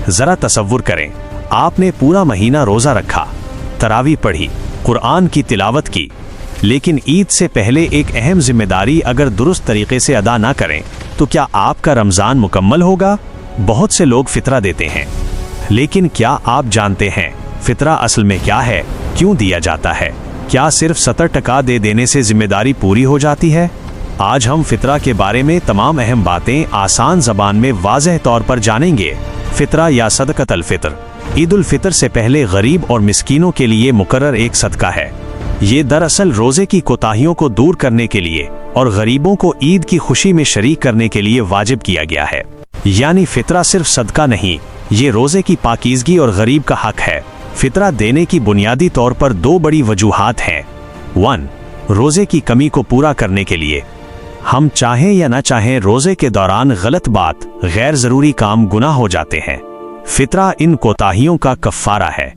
जरा तसव्वुर करें, आपने पूरा महीना रोजा रखा, तरावी पढ़ी, कुरान की तिलावत की, लेकिन ईद से पहले एक अहम जिम्मेदारी अगर दुरुस्त तरीके से अदा ना करें तो क्या आपका रमज़ान मुकम्मल होगा? बहुत से लोग फितरा देते हैं, लेकिन क्या आप जानते हैं फितरा असल में क्या है, क्यों दिया जाता है? क्या सिर्फ 70% दे देने से जिम्मेदारी पूरी हो जाती है? आज हम फितरा के बारे में तमाम अहम बातें आसान ज़बान में वाज़ेह तौर पर जानेंगे। फितरा या सदक़त अल फ़ितर ईद उल फितर से पहले गरीब और मिस्कीनों के लिए मुकर्रर एक सदका है। ये दरअसल रोज़े की कोताहियों को दूर करने के लिए और गरीबों को ईद की खुशी में शरीक करने के लिए वाजिब किया गया है। यानी फितरा सिर्फ सदका नहीं, ये रोज़े की पाकीज़गी और गरीब का हक है। फितरा देने की बुनियादी तौर पर दो बड़ी वजूहात हैं। 1. रोज़े की कमी को पूरा करने के लिए, हम चाहें या ना चाहें रोज़े के दौरान गलत बात, गैर ज़रूरी काम गुनाह हो जाते हैं। फितरा इन कोताहियों का कफ़ारा है।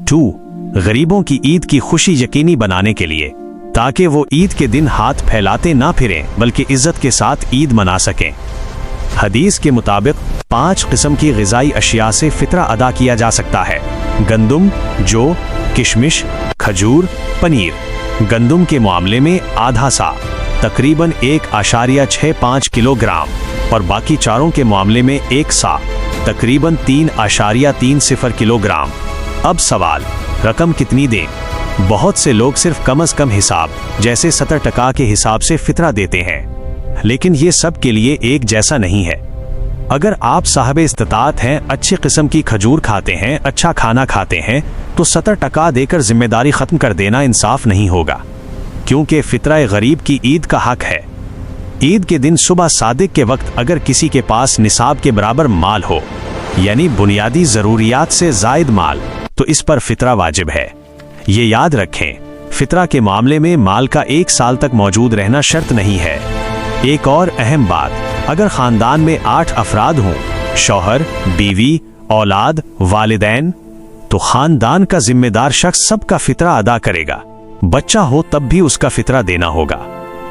2. गरीबों की ईद की खुशी यकीनी बनाने के लिए, ताकि वो ईद के दिन हाथ फैलाते ना फिरें बल्कि इज़्ज़त के साथ ईद मना सकें। हदीस के मुताबिक 5 किस्म की ग़िज़ाई अशिया से फितरा अदा किया जा सकता है। गंदुम, जौ, किशमिश, खजूर, पनीर। गंदुम के मामले में आधा सा तकरीबन 1.65 किलोग्राम और बाकी चारों के मामले में 1 सा तकरीबन 3.30 किलोग्राम। अब सवाल, रकम कितनी दें? बहुत से लोग सिर्फ कम से कम हिसाब जैसे 70% के हिसाब से फितरा देते हैं, लेकिन ये सब के लिए एक जैसा नहीं है। अगर आप साहब इस्तिताअत हैं, अच्छी किस्म की खजूर खाते हैं, अच्छा खाना खाते हैं, तो 70% देकर जिम्मेदारी खत्म कर देना इंसाफ नहीं होगा, क्योंकि फितरा गरीब की ईद का हक है। ईद के दिन सुबह सादिक के वक्त अगर किसी के पास निसाब के बराबर माल हो, यानी बुनियादी ज़रूरियात से ज़ायद माल, तो इस पर फितरा वाजिब है। ये याद रखें, फितरा के मामले में माल का 1 साल तक मौजूद रहना शर्त नहीं है। एक और अहम बात, अगर ख़ानदान में 8 अफराद हों, शौहर, बीवी, औलाद, वालिदैन, तो ख़ानदान का जिम्मेदार शख्स सबका फितरा अदा करेगा। बच्चा हो तब भी उसका फितरा देना होगा।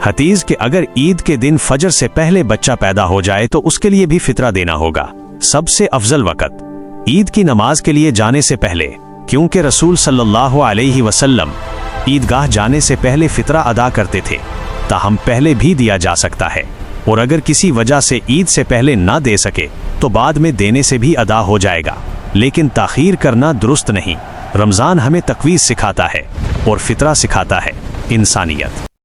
हतीज के अगर ईद के दिन फजर से पहले बच्चा पैदा हो जाए तो उसके लिए भी फितरा देना होगा। सबसे अफजल वक़्त ईद की नमाज के लिए जाने से पहले, क्योंकि रसूल सल्लल्लाहु अलैहि वसल्लम ईदगाह जाने से पहले फितरा अदा करते थे, ताहम पहले भी दिया जा सकता है, और अगर किसी वजह से ईद से पहले ना दे सके तो बाद में देने से भी अदा हो जाएगा, लेकिन ताख़ीर करना दुरुस्त नहीं। रमज़ान हमें तक़वीज़ सिखाता है और फितरा सिखाता है इंसानियत।